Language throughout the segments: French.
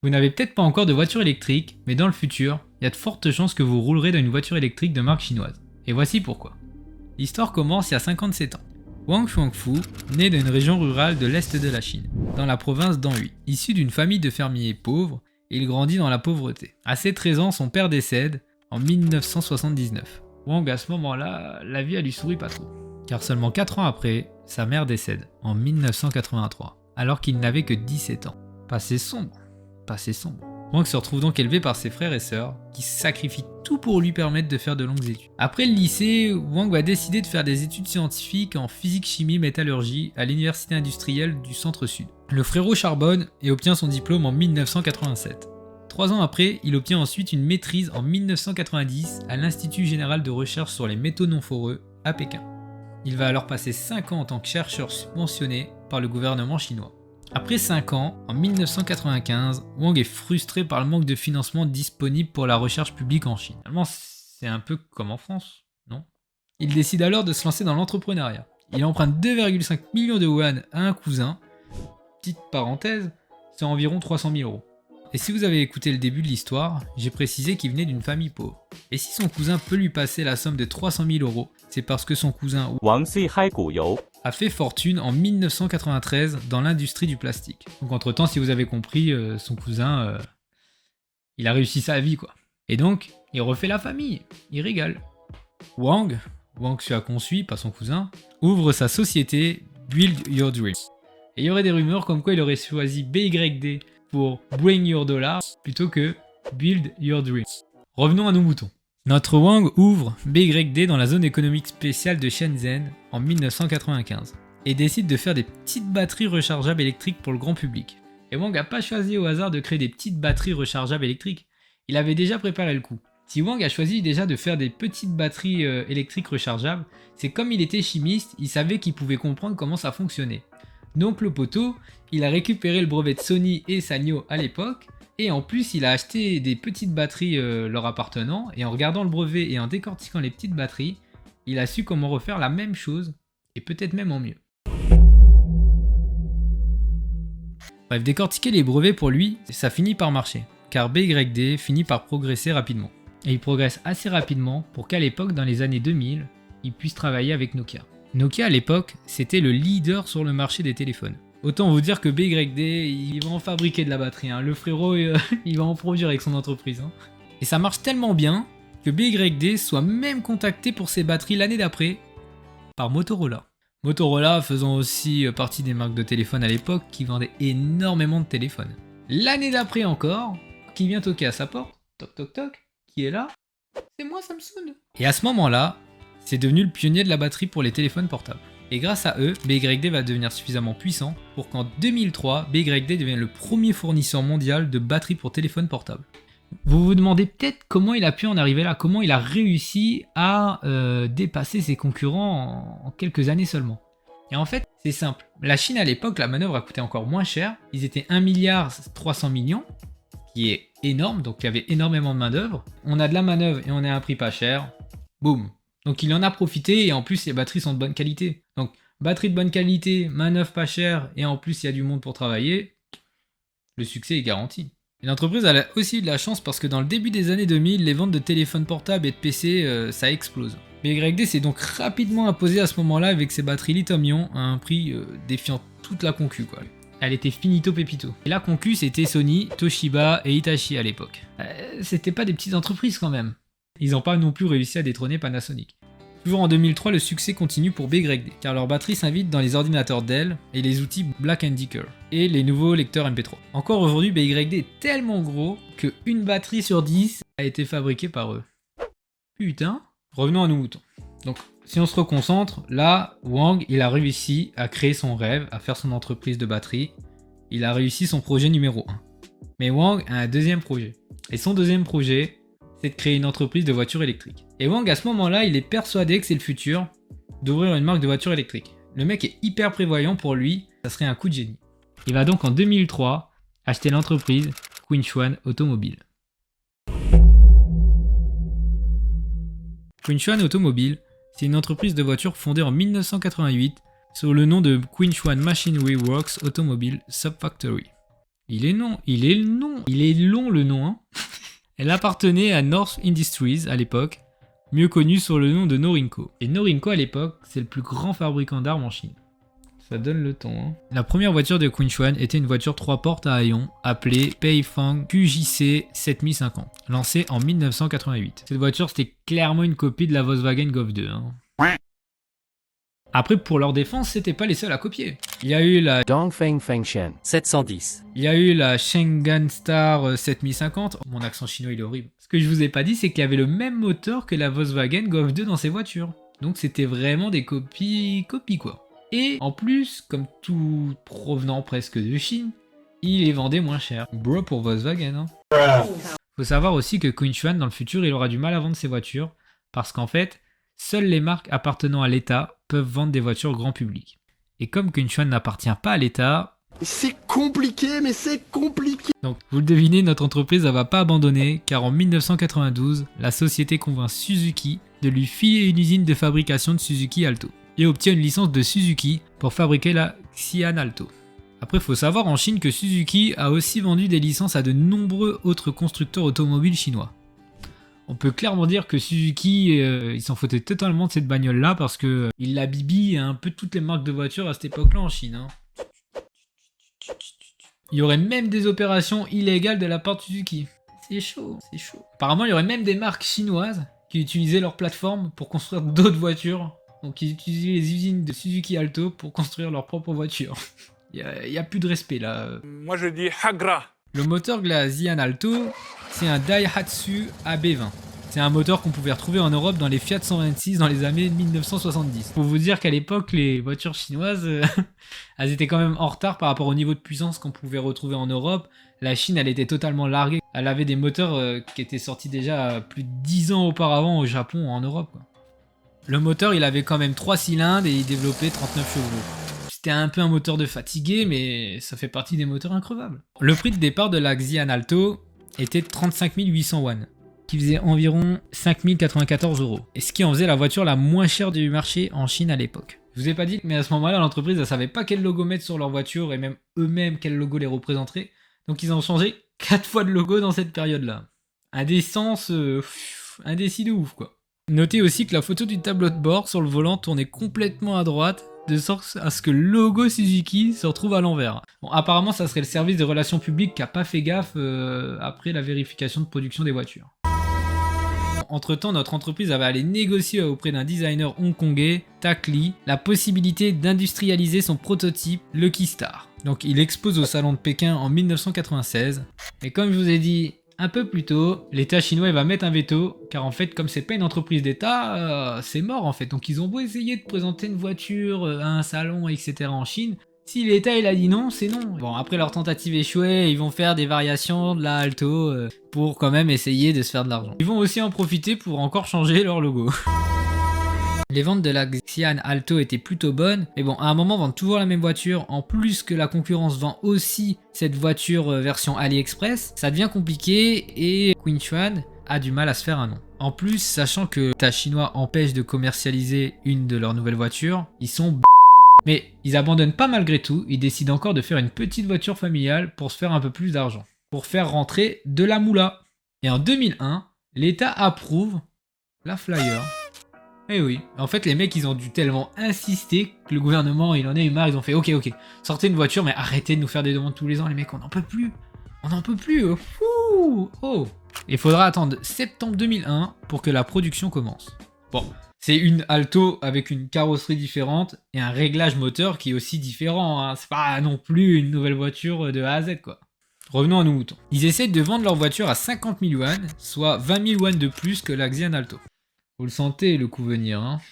Vous n'avez peut-être pas encore de voiture électrique, mais dans le futur, il y a de fortes chances que vous roulerez dans une voiture électrique de marque chinoise. Et voici pourquoi. L'histoire commence il y a 57 ans. Wang Shuangfu naît dans une région rurale de l'est de la Chine, dans la province d'Anhui. Issu d'une famille de fermiers pauvres, il grandit dans la pauvreté. À ses 13 ans, son père décède en 1979. Wang, à ce moment-là, la vie elle lui sourit pas trop. Car seulement 4 ans après, sa mère décède, en 1983, alors qu'il n'avait que 17 ans. Passé sombre. Wang se retrouve donc élevé par ses frères et sœurs, qui sacrifient tout pour lui permettre de faire de longues études. Après le lycée, Wang va décider de faire des études scientifiques en physique, chimie, métallurgie à l'université industrielle du Centre-Sud. Le frérot charbonne et obtient son diplôme en 1987. 3 ans après, il obtient ensuite une maîtrise en 1990 à l'Institut général de recherche sur les métaux non foreux à Pékin. Il va alors passer 5 ans en tant que chercheur subventionné par le gouvernement chinois. Après 5 ans, en 1995, Wang est frustré par le manque de financement disponible pour la recherche publique en Chine. Finalement, c'est un peu comme en France, non? Il décide alors de se lancer dans l'entrepreneuriat. Il emprunte 2,5 millions de yuan à un cousin. Petite parenthèse, c'est environ 300 000 euros. Et si vous avez écouté le début de l'histoire, j'ai précisé qu'il venait d'une famille pauvre. Et si son cousin peut lui passer la somme de 300 000 euros, c'est parce que son cousin a fait fortune en 1993 dans l'industrie du plastique. Donc entre temps, si vous avez compris, son cousin, il a réussi sa vie quoi. Et donc, il refait la famille, il régale. Wang celui qu'on suit, pas son cousin, ouvre sa société Build Your Dreams. Et il y aurait des rumeurs comme quoi il aurait choisi BYD pour Bring Your Dollar plutôt que Build Your Dreams. Revenons à nos moutons. Notre Wang ouvre BYD dans la zone économique spéciale de Shenzhen en 1995 et décide de faire des petites batteries rechargeables électriques pour le grand public. Et Wang n'a pas choisi au hasard de créer des petites batteries rechargeables électriques, il avait déjà préparé le coup. Si Wang a choisi déjà de faire des petites batteries électriques rechargeables, c'est comme il était chimiste, il savait qu'il pouvait comprendre comment ça fonctionnait. Donc le poteau, il a récupéré le brevet de Sony et Sanyo à l'époque, et en plus il a acheté des petites batteries leur appartenant, et en regardant le brevet et en décortiquant les petites batteries, il a su comment refaire la même chose, et peut-être même en mieux. Bref, décortiquer les brevets pour lui, ça finit par marcher, car BYD finit par progresser rapidement. Et il progresse assez rapidement pour qu'à l'époque, dans les années 2000, il puisse travailler avec Nokia. Nokia à l'époque, c'était le leader sur le marché des téléphones. Autant vous dire que BYD, il va en fabriquer de la batterie, hein. Le frérot, il va en produire avec son entreprise. Hein. Et ça marche tellement bien que BYD soit même contacté pour ses batteries l'année d'après par Motorola. Motorola faisant aussi partie des marques de téléphone à l'époque qui vendaient énormément de téléphones. L'année d'après encore, qui vient toquer à sa porte, toc toc toc, qui est là? C'est moi Samsung. Et à ce moment-là, c'est devenu le pionnier de la batterie pour les téléphones portables. Et grâce à eux, BYD va devenir suffisamment puissant pour qu'en 2003, BYD devienne le premier fournisseur mondial de batteries pour téléphones portables. Vous vous demandez peut-être comment il a pu en arriver là, comment il a réussi à dépasser ses concurrents en quelques années seulement. Et en fait, c'est simple. La Chine à l'époque, la manœuvre a coûté encore moins cher. Ils étaient 1,3 milliard, qui est énorme, donc il y avait énormément de main d'œuvre. On a de la manœuvre et on est à un prix pas cher. Boum. Donc il en a profité et en plus les batteries sont de bonne qualité. Donc batterie de bonne qualité, manœuvre pas chère et en plus il y a du monde pour travailler, le succès est garanti. Et l'entreprise a aussi eu de la chance parce que dans le début des années 2000, les ventes de téléphones portables et de PC, ça explose. BYD s'est donc rapidement imposé à ce moment-là avec ses batteries lithium-ion à un prix défiant toute la concu quoi. Elle était finito pepito. Et la concu c'était Sony, Toshiba et Hitachi à l'époque. C'était pas des petites entreprises quand même. Ils n'ont pas non plus réussi à détrôner Panasonic. Toujours en 2003, le succès continue pour BYD, car leur batterie s'invite dans les ordinateurs Dell et les outils Black & Decker, et les nouveaux lecteurs MP3. Encore aujourd'hui, BYD est tellement gros que une batterie sur 10 a été fabriquée par eux. Putain. Revenons à nos moutons. Donc, si on se reconcentre, là, Wang, il a réussi à créer son rêve, à faire son entreprise de batterie. Il a réussi son projet numéro 1. Mais Wang a un deuxième projet. Et son deuxième projet, c'est de créer une entreprise de voitures électriques. Et Wang, à ce moment-là, il est persuadé que c'est le futur d'ouvrir une marque de voitures électriques. Le mec est hyper prévoyant, pour lui, ça serait un coup de génie. Il va donc en 2003 acheter l'entreprise Qinshan Automobile. Qinshan Automobile, c'est une entreprise de voitures fondée en 1988 sous le nom de Qinshan Machinery Works Automobile Subfactory. Il est long le nom, hein. Elle appartenait à North Industries à l'époque, mieux connue sous le nom de Norinco. Et Norinco à l'époque, c'est le plus grand fabricant d'armes en Chine. Ça donne le ton, hein. La première voiture de Quinchuan était une voiture 3 portes à haillons appelée Peifang QJC 7050, lancée en 1988. Cette voiture c'était clairement une copie de la Volkswagen Golf 2, hein. Après, pour leur défense, c'était pas les seuls à copier. Il y a eu la Dongfeng Fengshen 710. Il y a eu la Chang'an Star 7050. Mon accent chinois il est horrible. Ce que je vous ai pas dit, c'est qu'il y avait le même moteur que la Volkswagen Golf 2 dans ces voitures. Donc c'était vraiment des copies quoi. Et en plus, comme tout provenant presque de Chine, il les vendait moins cher. Bro pour Volkswagen, hein. Faut savoir aussi que Quinchuan dans le futur il aura du mal à vendre ses voitures parce qu'en fait, seules les marques appartenant à l'État peuvent vendre des voitures au grand public. Et comme Quinchuan n'appartient pas à l'État... C'est compliqué, mais c'est compliqué. Donc, vous le devinez, notre entreprise ne va pas abandonner, car en 1992, la société convainc Suzuki de lui filer une usine de fabrication de Suzuki Alto, et obtient une licence de Suzuki pour fabriquer la Xi'an Alto. Après, il faut savoir en Chine que Suzuki a aussi vendu des licences à de nombreux autres constructeurs automobiles chinois. On peut clairement dire que Suzuki, il s'en foutait totalement de cette bagnole-là parce que il la bibi un peu toutes les marques de voitures à cette époque-là en Chine, hein. Il y aurait même des opérations illégales de la part de Suzuki. C'est chaud, c'est chaud. Apparemment, il y aurait même des marques chinoises qui utilisaient leur plateforme pour construire d'autres voitures. Donc ils utilisaient les usines de Suzuki Alto pour construire leurs propres voitures. Il y a plus de respect là. Moi je dis Hagra. Le moteur de la Xi'an Alto, c'est un Daihatsu AB20. C'est un moteur qu'on pouvait retrouver en Europe dans les Fiat 126 dans les années 1970. Faut vous dire qu'à l'époque, les voitures chinoises, elles étaient quand même en retard par rapport au niveau de puissance qu'on pouvait retrouver en Europe. La Chine, elle était totalement larguée. Elle avait des moteurs qui étaient sortis déjà plus de 10 ans auparavant au Japon ou en Europe, quoi. Le moteur, il avait quand même 3 cylindres et il développait 39 chevaux. C'était un peu un moteur de fatigué, mais ça fait partie des moteurs increvables. Le prix de départ de la Xi'an Alto était de 35 800 yuan, qui faisait environ 5 094 €, et ce qui en faisait la voiture la moins chère du marché en Chine à l'époque. Je vous ai pas dit, mais à ce moment-là, l'entreprise ne savait pas quel logo mettre sur leur voiture, et même eux-mêmes quel logo les représenterait, donc ils ont changé 4 fois de logo dans cette période-là. Indécence, indécis de ouf, quoi. Notez aussi que la photo du tableau de bord sur le volant tournait complètement à droite, de sorte à ce que le logo Suzuki se retrouve à l'envers. Bon, apparemment, ça serait le service de relations publiques qui a pas fait gaffe après la vérification de production des voitures. Entre temps, notre entreprise avait allé négocier auprès d'un designer hongkongais, Tak Lee, la possibilité d'industrialiser son prototype Lucky Star. Donc il expose au salon de Pékin en 1996. Et comme je vous ai dit un peu plus tôt, l'État chinois va mettre un veto, car en fait, comme c'est pas une entreprise d'État, c'est mort en fait. Donc ils ont beau essayer de présenter une voiture à un salon, etc. en Chine, si l'État il a dit non, c'est non. Bon, après leur tentative échouée, ils vont faire des variations de la Alto pour quand même essayer de se faire de l'argent. Ils vont aussi en profiter pour encore changer leur logo. Les ventes de la Xi'an Alto étaient plutôt bonnes, mais bon, à un moment, vendre toujours la même voiture, en plus que la concurrence vend aussi cette voiture version AliExpress, ça devient compliqué et Quinchuan a du mal à se faire un nom. En plus, sachant que l'État chinois empêche de commercialiser une de leurs nouvelles voitures, ils sont mais ils abandonnent pas malgré tout, ils décident encore de faire une petite voiture familiale pour se faire un peu plus d'argent, pour faire rentrer de la moula. Et en 2001, l'État approuve la Flyer. Eh oui, en fait les mecs ils ont dû tellement insister que le gouvernement il en a eu marre, ils ont fait ok, sortez une voiture mais arrêtez de nous faire des demandes tous les ans les mecs, on n'en peut plus, oh. Il faudra attendre septembre 2001 pour que la production commence. Bon, c'est une Alto avec une carrosserie différente et un réglage moteur qui est aussi différent, hein. C'est pas non plus une nouvelle voiture de A à Z quoi. Revenons à nos moutons. Ils essaient de vendre leur voiture à 50 000 yuan, soit 20 000 yuan de plus que la Xi'an Alto. Vous le sentez le coup venir, hein.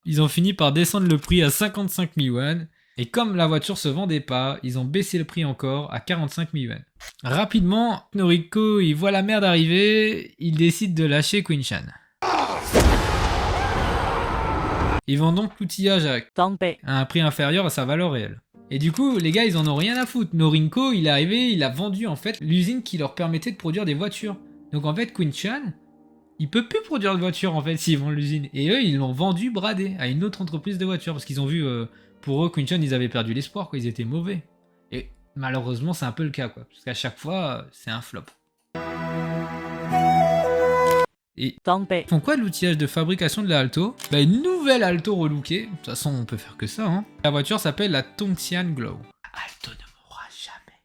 Ils ont fini par descendre le prix à 55 000 yuan, et comme la voiture se vendait pas, ils ont baissé le prix encore à 45 000 yuan. Rapidement, Norinco, il voit la merde arriver, il décide de lâcher Quinchuan. Ils vendent donc l'outillage à un prix inférieur à sa valeur réelle. Et du coup, les gars, ils en ont rien à foutre. Norinco, il est arrivé, il a vendu en fait l'usine qui leur permettait de produire des voitures. Donc en fait, Quinchuan, il peut plus produire de voitures en fait s'ils vendent l'usine. Et eux, ils l'ont vendu bradé à une autre entreprise de voitures parce qu'ils ont vu, pour eux, Quinchuan, ils avaient perdu l'espoir, quoi. Ils étaient mauvais. Et malheureusement c'est un peu le cas quoi, parce qu'à chaque fois c'est un flop. Et ils font quoi de l'outillage de fabrication de la Alto? Bah une nouvelle Alto relookée, de toute façon on peut faire que ça hein. La voiture s'appelle la Tongtian Glow. Alto ne mourra jamais.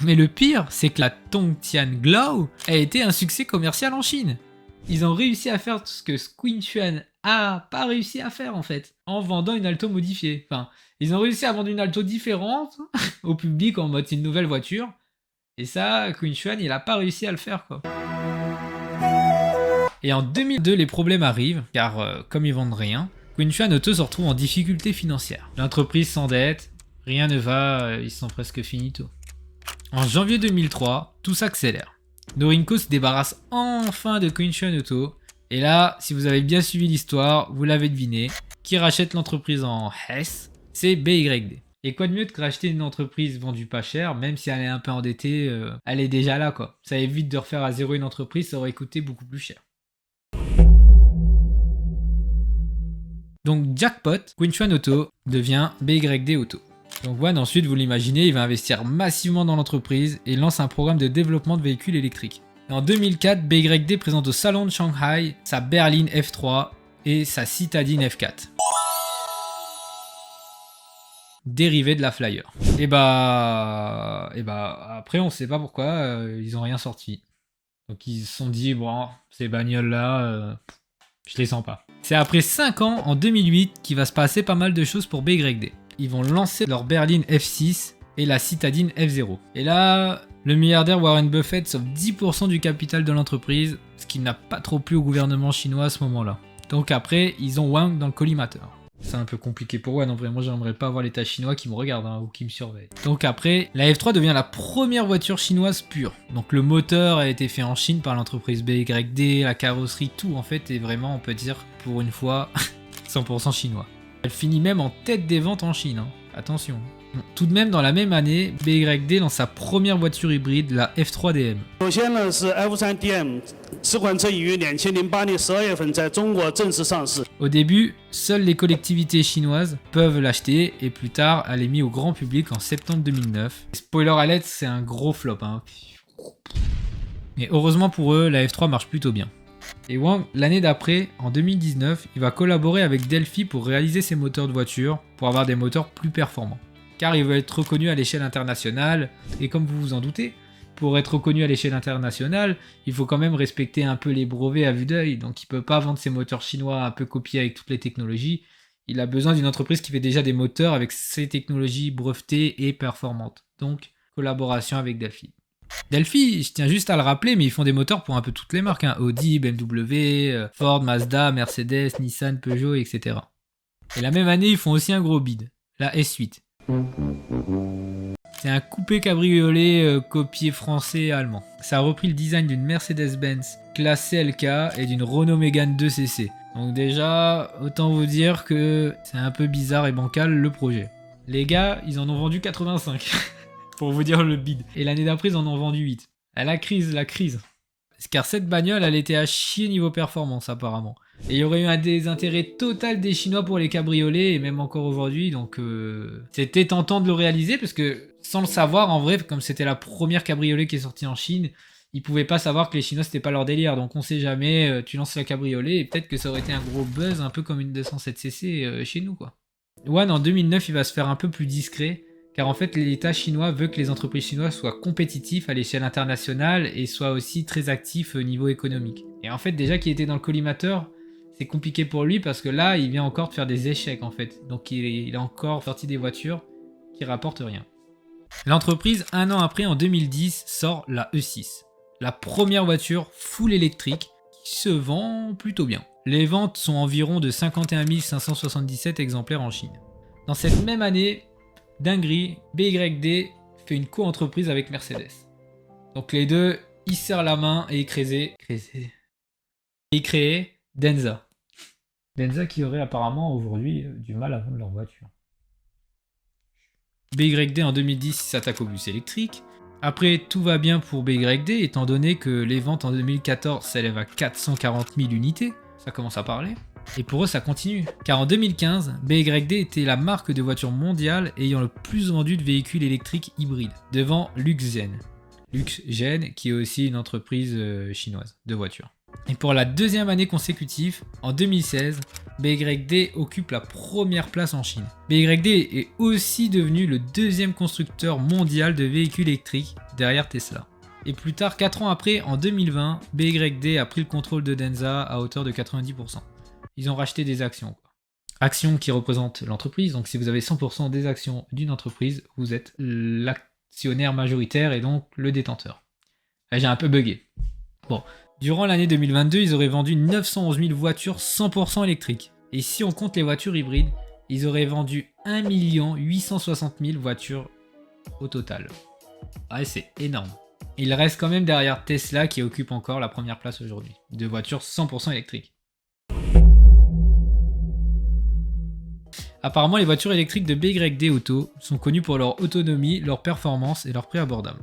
Mais le pire, c'est que la Tongtian Glow a été un succès commercial en Chine. Ils ont réussi à faire ce que Quinchuan a pas réussi à faire en fait, en vendant une Alto modifiée. Enfin, ils ont réussi à vendre une Alto différente au public en mode c'est une nouvelle voiture. Et ça, Quinchuan, il a pas réussi à le faire quoi. Et en 2002, les problèmes arrivent, car comme ils vendent rien, Quinchuan Auto se retrouve en difficulté financière. L'entreprise s'endette, rien ne va, ils sont presque finito. En janvier 2003, tout s'accélère. Norinco se débarrasse enfin de Quinchuan Auto, et là, si vous avez bien suivi l'histoire, vous l'avez deviné, qui rachète l'entreprise en Hesse, c'est BYD. Et quoi de mieux que racheter une entreprise vendue pas cher, même si elle est un peu endettée, elle est déjà là quoi. Ça évite de refaire à zéro une entreprise, ça aurait coûté beaucoup plus cher. Donc jackpot, Quinchuan Auto devient BYD Auto. Donc Wan ensuite, vous l'imaginez, il va investir massivement dans l'entreprise et lance un programme de développement de véhicules électriques. Et en 2004, BYD présente au salon de Shanghai sa berline F3 et sa citadine F4. Dérivé de la Flyer. Et bah après on sait pas pourquoi ils ont rien sorti. Donc ils se sont dit bon ces bagnoles là je les sens pas. C'est après 5 ans en 2008 qu'il va se passer pas mal de choses pour BYD. Ils vont lancer leur berline F6 et la citadine F0. Et là le milliardaire Warren Buffett sauve 10% du capital de l'entreprise, ce qui n'a pas trop plu au gouvernement chinois à ce moment-là. Donc après ils ont Wang dans le collimateur. C'est un peu compliqué pour Wan, en vrai, moi j'aimerais pas avoir l'état chinois qui me regarde ou qui me surveille. Donc après, la F3 devient la première voiture chinoise pure. Donc le moteur a été fait en Chine par l'entreprise BYD, la carrosserie, tout en fait est vraiment, on peut dire, pour une fois, 100% chinois. Elle finit même en tête des ventes en Chine, hein. Attention. Bon, tout de même, dans la même année, BYD lance sa première voiture hybride, la F3 DM. Au début, seules les collectivités chinoises peuvent l'acheter et plus tard, elle est mise au grand public en septembre 2009. Spoiler alert, c'est un gros flop, hein. Mais heureusement pour eux, la F3 marche plutôt bien. Et Wang, l'année d'après, en 2019, il va collaborer avec Delphi pour réaliser ses moteurs de voiture, pour avoir des moteurs plus performants. Car il veut être reconnu à l'échelle internationale, et comme vous vous en doutez, pour être reconnu à l'échelle internationale, il faut quand même respecter un peu les brevets à vue d'œil, donc il peut pas vendre ses moteurs chinois un peu copiés avec toutes les technologies, il a besoin d'une entreprise qui fait déjà des moteurs avec ces technologies brevetées et performantes, donc collaboration avec Delphi. Delphi, je tiens juste à le rappeler, mais ils font des moteurs pour un peu toutes les marques, hein. Audi, BMW, Ford, Mazda, Mercedes, Nissan, Peugeot, etc. Et la même année, ils font aussi un gros bid, la S8. C'est un coupé cabriolet copié français et allemand. Ça a repris le design d'une Mercedes-Benz classe CLK et d'une Renault Mégane 2CC. Donc déjà, autant vous dire que c'est un peu bizarre et bancal le projet. Les gars, ils en ont vendu 85. Pour vous dire le bid. Et l'année d'après, ils en ont vendu 8. La crise. Car cette bagnole, elle était à chier niveau performance apparemment. Et il y aurait eu un désintérêt total des Chinois pour les cabriolets, et même encore aujourd'hui, donc c'était tentant de le réaliser, parce que sans le savoir, en vrai, comme c'était la première cabriolet qui est sortie en Chine, ils pouvaient pas savoir que les Chinois c'était pas leur délire, donc on sait jamais, tu lances la cabriolet, et peut-être que ça aurait été un gros buzz, un peu comme une 207cc chez nous quoi. Wan en 2009, il va se faire un peu plus discret, car en fait l'État chinois veut que les entreprises chinoises soient compétitifs à l'échelle internationale et soient aussi très actifs au niveau économique. Et en fait déjà qu'il était dans le collimateur, c'est compliqué pour lui parce que là il vient encore de faire des échecs en fait. Donc il a encore sorti des voitures qui rapportent rien. L'entreprise, un an après, en 2010, sort la E6. La première voiture full électrique qui se vend plutôt bien. Les ventes sont environ de 51 577 exemplaires en Chine. Dans cette même année, dinguerie, BYD fait une co-entreprise avec Mercedes. Donc les deux, ils se serrent la main et ils créent Denza. Denza qui aurait apparemment aujourd'hui du mal à vendre leur voiture. BYD en 2010 s'attaque au bus électrique. Après, tout va bien pour BYD étant donné que les ventes en 2014 s'élèvent à 440 000 unités. Ça commence à parler. Et pour eux ça continue, car en 2015, BYD était la marque de voiture mondiale ayant le plus vendu de véhicules électriques hybrides, devant Luxgen. Luxgen qui est aussi une entreprise chinoise de voitures. Et pour la deuxième année consécutive, en 2016, BYD occupe la première place en Chine. BYD est aussi devenu le deuxième constructeur mondial de véhicules électriques derrière Tesla. Et plus tard, 4 ans après, en 2020, BYD a pris le contrôle de Denza à hauteur de 90%. Ils ont racheté des actions. Actions qui représentent l'entreprise, donc si vous avez 100% des actions d'une entreprise, vous êtes l'actionnaire majoritaire et donc le détenteur. Là, j'ai un peu bugué. Bon. Durant l'année 2022, ils auraient vendu 911 000 voitures 100% électriques. Et si on compte les voitures hybrides, ils auraient vendu 1 860 000 voitures au total. Ouais, c'est énorme. Il reste quand même derrière Tesla qui occupe encore la première place aujourd'hui, de voitures 100% électriques. Apparemment, les voitures électriques de BYD Auto sont connues pour leur autonomie, leur performance et leur prix abordable.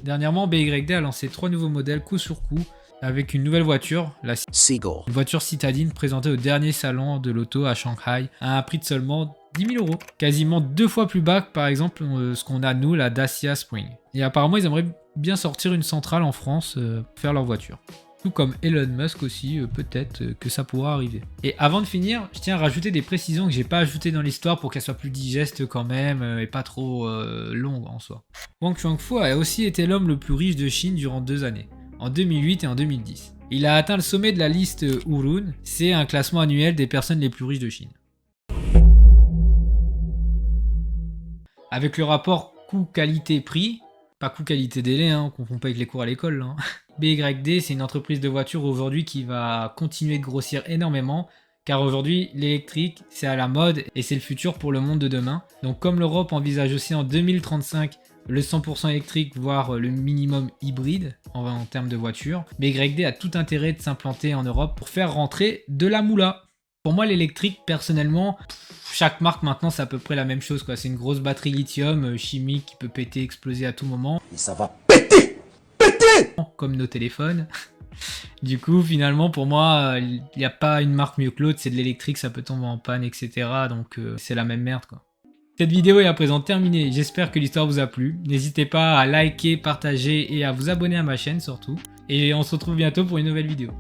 Dernièrement, BYD a lancé 3 nouveaux modèles coup sur coup avec une nouvelle voiture, la Seagull. une voiture citadine présentée au dernier salon de l'auto à Shanghai à un prix de seulement 10 000 €. Quasiment 2 fois plus bas que par exemple ce qu'on a nous, la Dacia Spring. Et apparemment ils aimeraient bien sortir une centrale en France pour faire leur voiture. Tout comme Elon Musk aussi, peut-être que ça pourra arriver. Et avant de finir, je tiens à rajouter des précisions que j'ai pas ajoutées dans l'histoire pour qu'elle soit plus digeste quand même et pas trop longue en soi. Wang Chuangfu a aussi été l'homme le plus riche de Chine durant 2 années, en 2008 et en 2010. Il a atteint le sommet de la liste Hurun, c'est un classement annuel des personnes les plus riches de Chine. Avec le rapport coût-qualité-prix, pas coût-qualité-délai, on confond pas avec les cours à l'école, hein. BYD, c'est une entreprise de voitures aujourd'hui qui va continuer de grossir énormément, car aujourd'hui, l'électrique, c'est à la mode et c'est le futur pour le monde de demain. Donc comme l'Europe envisage aussi en 2035 le 100% électrique, voire le minimum hybride en termes de voitures, BYD a tout intérêt de s'implanter en Europe pour faire rentrer de la moula. Pour moi, l'électrique, personnellement, chaque marque maintenant, c'est à peu près la même chose, quoi. C'est une grosse batterie lithium chimique qui peut péter, exploser à tout moment. Et ça va péter! Comme nos téléphones. Du coup, finalement, pour moi, il n'y a pas une marque mieux que l'autre, c'est de l'électrique, ça peut tomber en panne, etc. Donc, c'est la même merde, quoi. Cette vidéo est à présent terminée, j'espère que l'histoire vous a plu. N'hésitez pas à liker, partager et à vous abonner à ma chaîne surtout. Et on se retrouve bientôt pour une nouvelle vidéo.